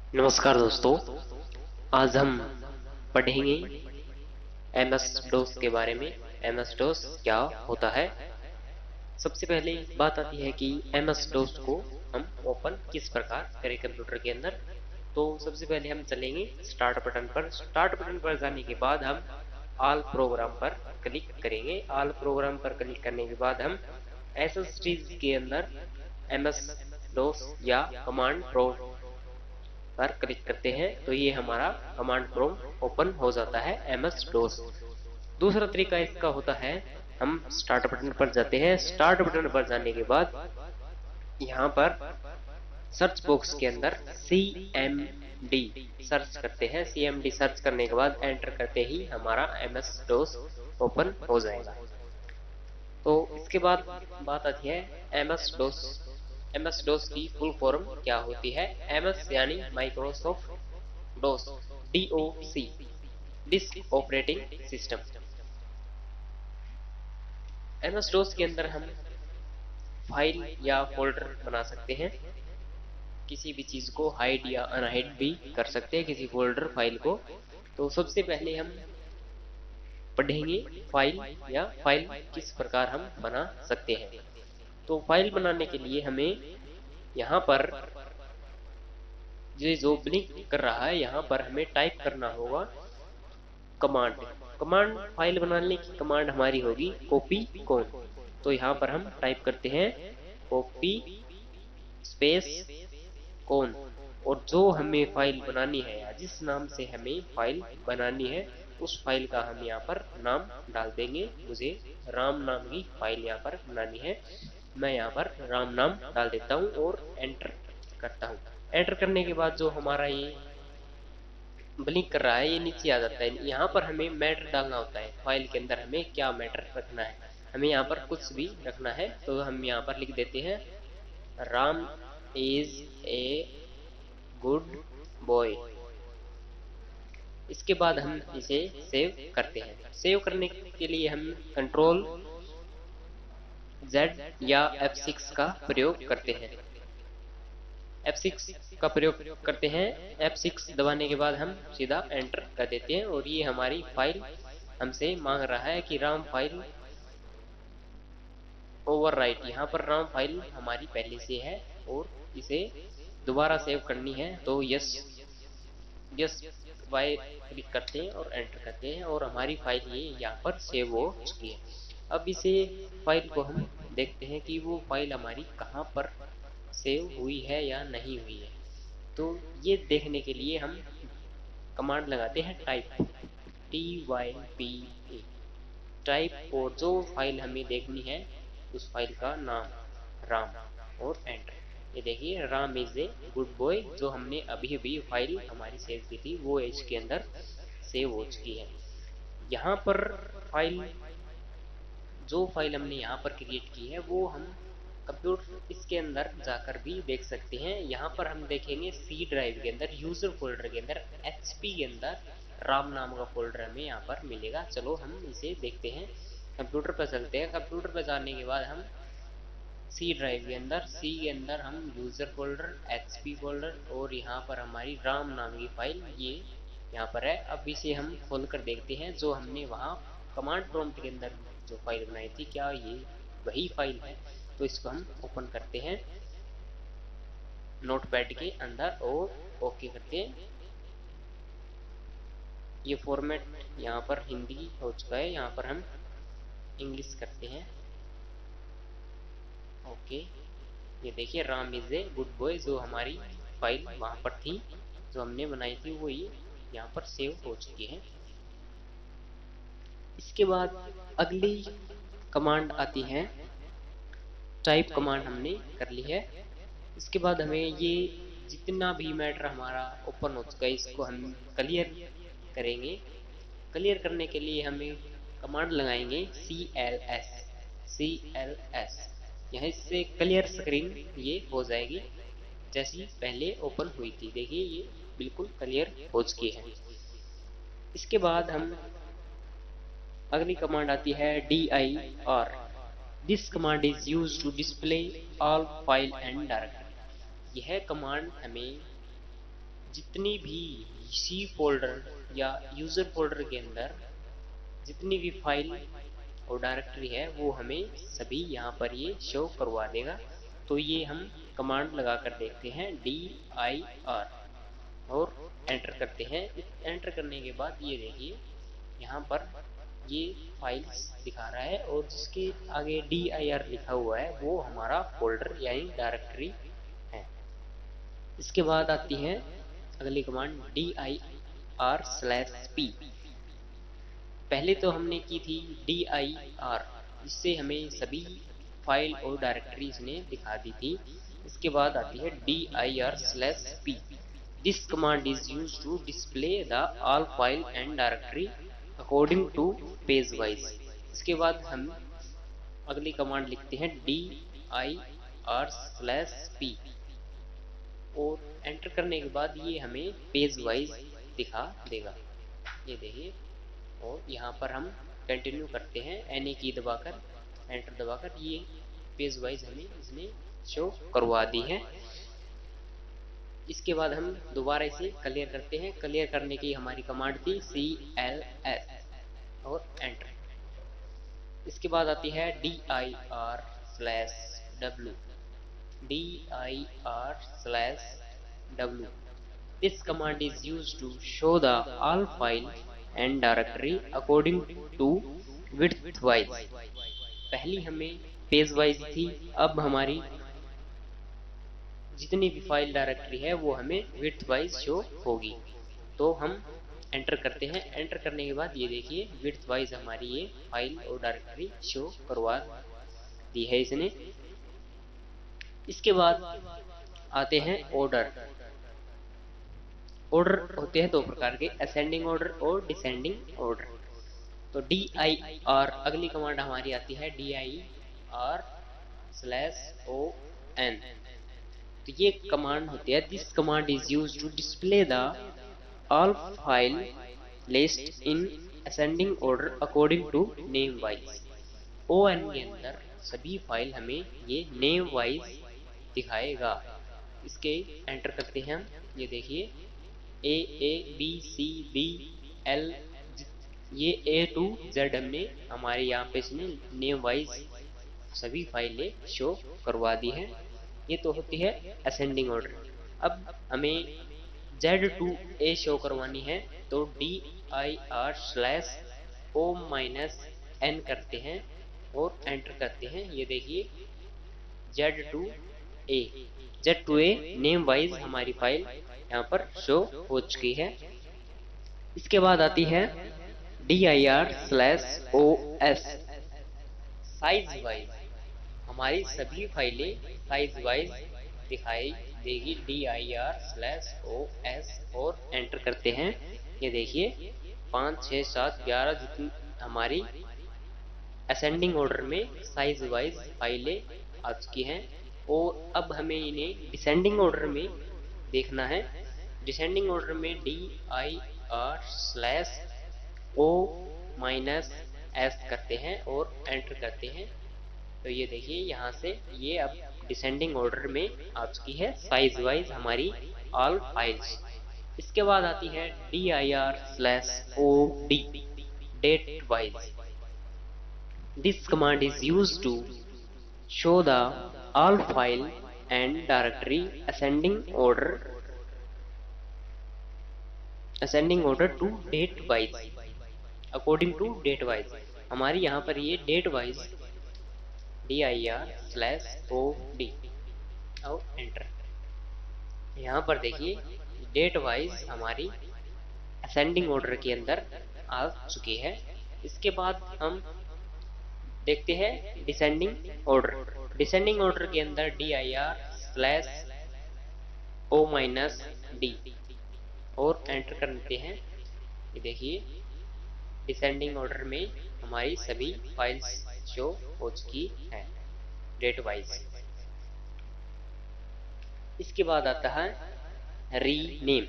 नमस्कार दोस्तों। आज हम पढ़ेंगे एमएस डोस के बारे में। एमएस डोस क्या होता है। सबसे पहले बात आती है कि एमएस डोस को हम ओपन किस प्रकार करें कंप्यूटर के अंदर। तो सबसे पहले हम चलेंगे स्टार्ट बटन पर। स्टार्ट बटन पर जाने के बाद हम ऑल प्रोग्राम पर क्लिक करेंगे। ऑल प्रोग्राम पर क्लिक करने के बाद हम एसएसटीज के अंदर एमएस डोस या कमांड प्रोम्प्ट पर क्लिक करते हैं तो ये हमारा कमांड प्रॉम्प्ट ओपन हो जाता है एमएस डोस। दूसरा तरीका इसका होता है, हम स्टार्ट बटन पर जाते हैं। स्टार्ट बटन पर जाने के बाद यहाँ पर सर्च बॉक्स के अंदर CMD सर्च करते हैं। CMD सर्च करने के बाद एंटर करते ही हमारा एमएस डोस ओपन हो जाएगा। तो इसके बाद बात आती है एमएस डोस। एमएस डोस की फुल फॉर्म क्या होती है। एमएस यानी Microsoft DOS, DOC, disk operating system. MS DOS के अंदर हम फाइल या फोल्डर बना सकते हैं। किसी भी चीज को हाइड या अनहाइड भी कर सकते हैं, किसी फोल्डर फाइल को। तो सबसे पहले हम पढ़ेंगे फाइल या फाइल किस प्रकार हम बना सकते हैं। तो फाइल बनाने के लिए हमें यहाँ पर ये जो ब्लिंक कर रहा है यहाँ पर हमें टाइप करना होगा कमांड। कमांड फाइल बनाने की कमांड हमारी होगी कॉपी कौन। तो यहाँ पर हम टाइप करते हैं कॉपी स्पेस कौन, और जो हमें फाइल बनानी है या जिस नाम से हमें फाइल बनानी है उस फाइल का हम यहाँ पर नाम डाल देंगे। मुझे राम नाम की फाइल यहाँ पर बनानी है, मैं यहाँ पर राम नाम डाल देता हूँ और एंटर करता हूँ। एंटर करने के बाद जो हमारा ये ब्लिंक कर रहा है ये नीचे आ जाता है। यहाँ पर हमें मैटर डालना होता है, फाइल के अंदर हमें क्या मैटर रखना है। हमें यहाँ पर कुछ भी रखना है तो हम यहाँ पर लिख देते हैं Ram is a good boy. इसके बाद हम इसे सेव करते हैं। सेव करने के लिए हम Ctrl+Z या F6 का प्रयोग करते हैं। F6 का प्रयोग करते हैं। F6 दबाने के बाद हम सीधा एंटर कर देते हैं और ये हमारी फाइल हमसे मांग रहा है कि राम फाइल ओवरराइट। यहाँ पर राम फाइल हमारी पहले से है और इसे दोबारा सेव करनी है तो यस यस बाय क्लिक करते हैं और एंटर करते हैं और हमारी फाइल ये यहाँ पर सेव हो चुकी है। अब इसे फाइल को हम देखते हैं कि वो फाइल हमारी कहाँ पर सेव हुई है या नहीं हुई है। तो ये देखने के लिए हम कमांड लगाते हैं टाइप, TYPE टाइप, और जो फाइल हमें देखनी है उस फाइल का नाम राम और एंटर। ये देखिए Ram is a good boy, जो हमने अभी अभी फाइल हमारी सेव की थी वो एज के अंदर सेव हो चुकी है। यहाँ पर फाइल जो फाइल हमने यहाँ पर क्रिएट की है वो हम कंप्यूटर इसके अंदर जाकर भी देख सकते हैं। यहाँ पर हम देखेंगे सी ड्राइव के अंदर यूजर फोल्डर के अंदर HP के अंदर राम नाम का फोल्डर हमें यहाँ पर मिलेगा। चलो हम इसे देखते हैं। कंप्यूटर पर चलते हैं। कंप्यूटर पर जाने के बाद हम सी ड्राइव के अंदर, सी के अंदर हम यूजर फोल्डर, HP फोल्डर और यहाँ पर हमारी राम नाम की फाइल ये यहाँ पर है। अब इसे हम खोल कर देखते हैं जो हमने वहाँ कमांड प्रॉम्प्ट के अंदर जो फाइल बनाई थी क्या ये वही फाइल है। तो इसको हम ओपन करते हैं नोटपैड के अंदर और ओके करते हैं। ये फॉर्मेट यहाँ पर हिंदी हो चुका है, यहाँ पर हम इंग्लिश करते हैं ओके। ये देखिए Ram is a good boy, जो हमारी फाइल वहां पर थी जो हमने बनाई थी वो ये यहाँ पर सेव हो चुकी है। इसके बाद अगली कमांड आती है टाइप कमांड, हमने कर ली है। इसके बाद हमें ये जितना भी मैटर हमारा ओपन हो चुका है इसको हम क्लियर करेंगे। क्लियर करने के लिए हमें कमांड लगाएंगे CLS। यहाँ से क्लियर स्क्रीन ये हो जाएगी जैसी पहले ओपन हुई थी। देखिए ये बिल्कुल क्लियर हो चुकी है। इसके बाद हम अगली कमांड आती है DIR। This command is use to display all file and directory. यह कमांड हमें जितनी भी सी फोल्डर या यूजर फोल्डर के अंदर जितनी भी फाइल और डायरेक्टरी है वो हमें सभी यहाँ पर ये शो करवा देगा। तो ये हम कमांड लगा कर देखते हैं dir और एंटर करते हैं। एंटर करने के बाद ये देखिए यहाँ पर ये फाइल्स दिखा रहा है और जिसके आगे dir लिखा हुआ है वो हमारा फोल्डर यानी डायरेक्टरी है। इसके बाद आती है अगली कमांड dir/p। पहले तो हमने की थी dir, इससे हमें सभी फाइल और डायरेक्टरीज ने दिखा दी थी। इसके बाद आती है dir/p। This command is used to display the all file and directory according to page wise. इसके बाद हम अगली कमांड लिखते हैं dir/p और एंटर करने के बाद ये हमें पेज वाइज दिखा देगा। ये देखिए और यहाँ पर हम कंटिन्यू करते हैं एनी की दबाकर, एंटर दबाकर, ये पेज वाइज हमें इसने शो करवा दी है। इसके बाद हम दोबारा इसे क्लियर करते हैं। क्लियर करने की हमारी कमांड थी cls और एंटर। इसके बाद आती है dir/w। dir/w। This command is used to show the all file and directory according to width wise। पहली हमें पेज वाइज थी, अब हमारी जितनी भी फाइल डायरेक्टरी है वो हमें विड्थ वाइज शो होगी। तो हम एंटर करते हैं। एंटर करने के बाद ये देखिए विड्थ वाइज हमारी ये फाइल और डायरेक्टरी शो करवा दी है इसने। इसके बाद आते हैं ऑर्डर। ऑर्डर होते हैं दो प्रकार के, असेंडिंग ऑर्डर और डिसेंडिंग ऑर्डर। तो dir, अगली कमांड हमारी आती है dir/on। तो ये कमांड होती है, this command is used to display the all file list in ascending order according to name wise. on के अंदर सभी फाइल हमें ये नेम वाइज दिखाएगा। इसके एंटर करते हैं हम, ये देखिए A, B, C, D, L, ये A to Z हमने हमारे यहाँ पे इसने नेम वाइज सभी फाइलें शो करवा दी है। ये तो होती है असेंडिंग ऑर्डर। अब हमें Z to A शो करवानी है तो dir/o-n करते हैं और एंटर करते हैं। ये देखिए Z to A name wise हमारी फाइल यहाँ पर शो हो चुकी है। इसके बाद आती है dir/os साइज वाइज। हमारी सभी फाइलें साइज वाइज दिखाई देगी dir/os और एंटर करते हैं। ये देखिए 5, 6, 7, 11 जितनी हमारी असेंडिंग ऑर्डर में साइज वाइज फाइलें आ चुकी हैं। और अब हमें इन्हें डिसेंडिंग ऑर्डर में देखना है। डिसेंडिंग ऑर्डर में dir/o-s करते हैं और एंटर करते हैं। तो ये देखिए यहाँ से ये अब डिसेंडिंग ऑर्डर में आ चुकी है साइज वाइज हमारी ऑल फाइल्स। इसके बाद आती है dir/od date wise. This command is used to show the all file and directory ascending order to date wise according to date wise. हमारी यहाँ पर ये डेट वाइज dir/od और एंटर। यहाँ पर देखिए डेट वाइज हमारी असेंडिंग ऑर्डर के अंदर आ चुकी है। इसके बाद हम देखते हैं डिसेंडिंग ऑर्डर। डिसेंडिंग ऑर्डर के अंदर dir/o-d और एंटर करते हैं। ये देखिए डिसेंडिंग ऑर्डर में हमारी सभी फाइल्स शो हो चुकी है डेट वाइज। इसके बाद आता है रीनेम।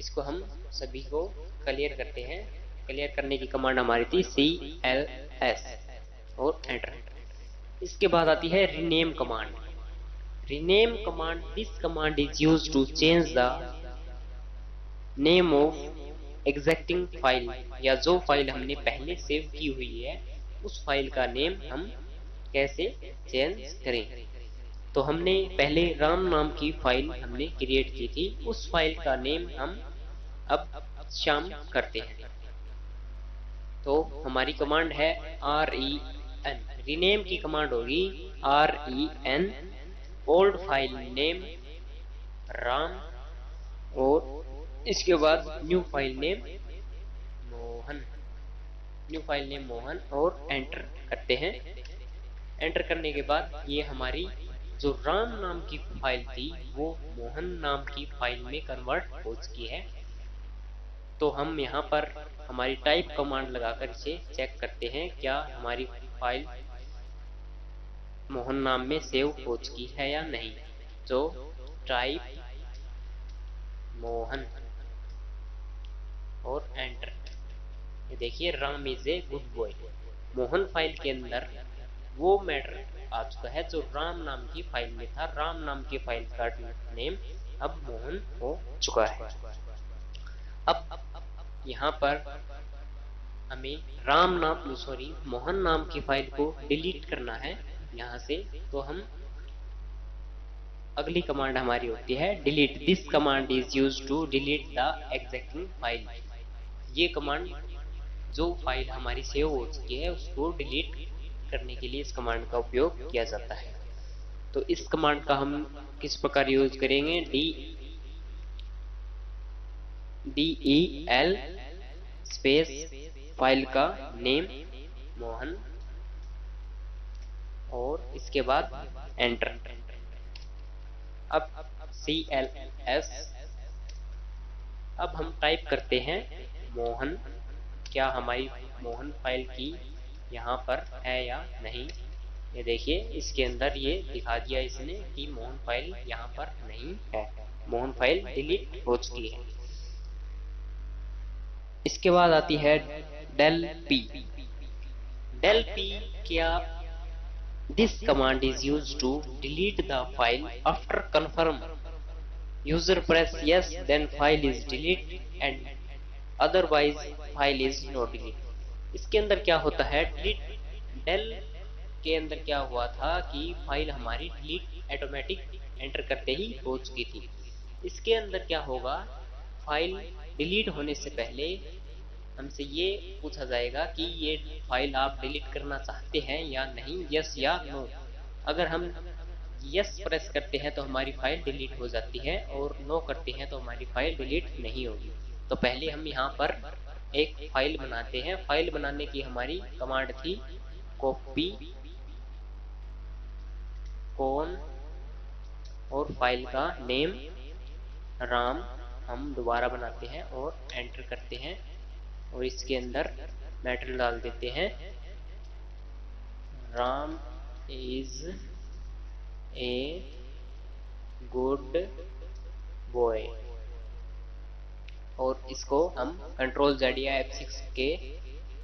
इसको हम सभी को क्लियर करते हैं। क्लियर करने की कमांड हमारी थी cls और एंटर। इसके बाद आती है rename command. rename command, this command is used to change the name of एग्जैक्टिंग file, या जो फाइल हमने पहले सेव की हुई है उस फाइल का नेम हम कैसे चेंज करें। तो हमने पहले राम नाम की फाइल हमने क्रिएट की थी, उस फाइल का नेम हम अब शाम करते हैं। तो हमारी कमांड है REN, रीनेम की कमांड होगी REN, old file name Ram, और इसके बाद new file name Mohan, new file name Mohan, और एंटर करते हैं। एंटर करने के बाद ये हमारी जो राम नाम की फाइल थी वो मोहन नाम की फाइल में कन्वर्ट हो चुकी है। तो हम यहाँ पर हमारी टाइप कमांड लगाकर इसे चेक करते हैं क्या हमारी फाइल मोहन नाम में सेव हो चुकी है या नहीं। तो टाइप मोहन और एंटर, ये देखिए Ram is a good boy. Mohan file के अंदर वो मैटर आ चुका है जो राम नाम की फाइल में था, राम नाम की फाइल का नेम अब मोहन हो चुका है। अब यहाँ पर हमें मोहन नाम की फाइल को डिलीट करना है यहाँ से। तो हम अगली कमांड हमारी होती है delete, this command is used to delete the existing file. ये कमांड जो फाइल हमारी सेव हो चुकी है उसको डिलीट करने के लिए इस कमांड का उपयोग किया जाता है। तो इस कमांड का हम किस प्रकार यूज करेंगे, DEL स्पेस फाइल का नेम मोहन और इसके बाद एंटर। अब CLS, अब हम टाइप करते हैं मोहन, क्या हमारी मोहन फाइल की यहाँ पर है या नहीं। ये देखिए इसके अंदर ये दिखा दिया इसने कि मोहन फाइल यहाँ पर नहीं है, मोहन फाइल डिलीट हो चुकी है। इसके बाद आती है del P। del P क्या, this command is used to delete the file after confirm, user press yes then file is delete and otherwise file is not delete। इसके अंदर क्या होता है, del के अंदर क्या हुआ था कि फाइल हमारी डिलीट ऑटोमेटिक एंटर करते ही हो चुकी थी। इसके अंदर क्या होगा, फाइल डिलीट होने से पहले हमसे ये पूछा जाएगा कि ये फाइल आप डिलीट करना चाहते हैं या नहीं, यस या नो। अगर हम यस प्रेस करते हैं तो हमारी फाइल डिलीट हो जाती है, और नो करते हैं तो हमारी फाइल डिलीट नहीं होगी। तो पहले हम यहाँ पर एक फाइल बनाते हैं। फाइल बनाने की हमारी कमांड थी कॉपी कौन और फाइल का नेम राम, हम दोबारा बनाते हैं और एंटर करते हैं और इसके अंदर मैटर डाल देते हैं Ram is a good boy, और इसको हम Ctrl+Z या F6 के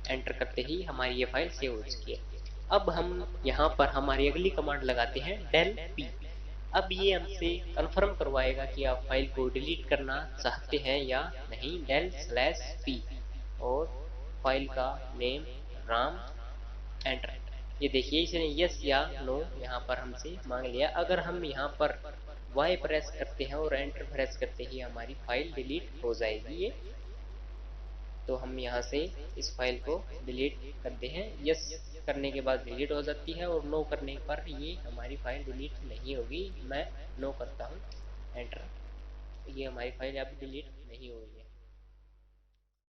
एंटर करते ही हमारी ये फाइल सेव हो चुकी है। अब हम यहाँ पर हमारी अगली कमांड लगाते हैं del P। अब ये हमसे कंफर्म करवाएगा कि आप फाइल को डिलीट करना चाहते हैं या नहीं, del/P और फाइल का नेम राम, एंटर। ये देखिए इसने यस या नो यहाँ पर हमसे मांग लिया। अगर हम यहाँ पर Y प्रेस करते हैं और एंटर प्रेस करते ही हमारी फाइल डिलीट हो जाएगी ये। तो हम यहाँ से इस फाइल को डिलीट करते हैं, यस करने के बाद डिलीट हो जाती है, और नो करने पर ये हमारी फाइल डिलीट नहीं होगी। मैं नो करता हूँ, एंटर, ये हमारी फाइल अब डिलीट नहीं होगी।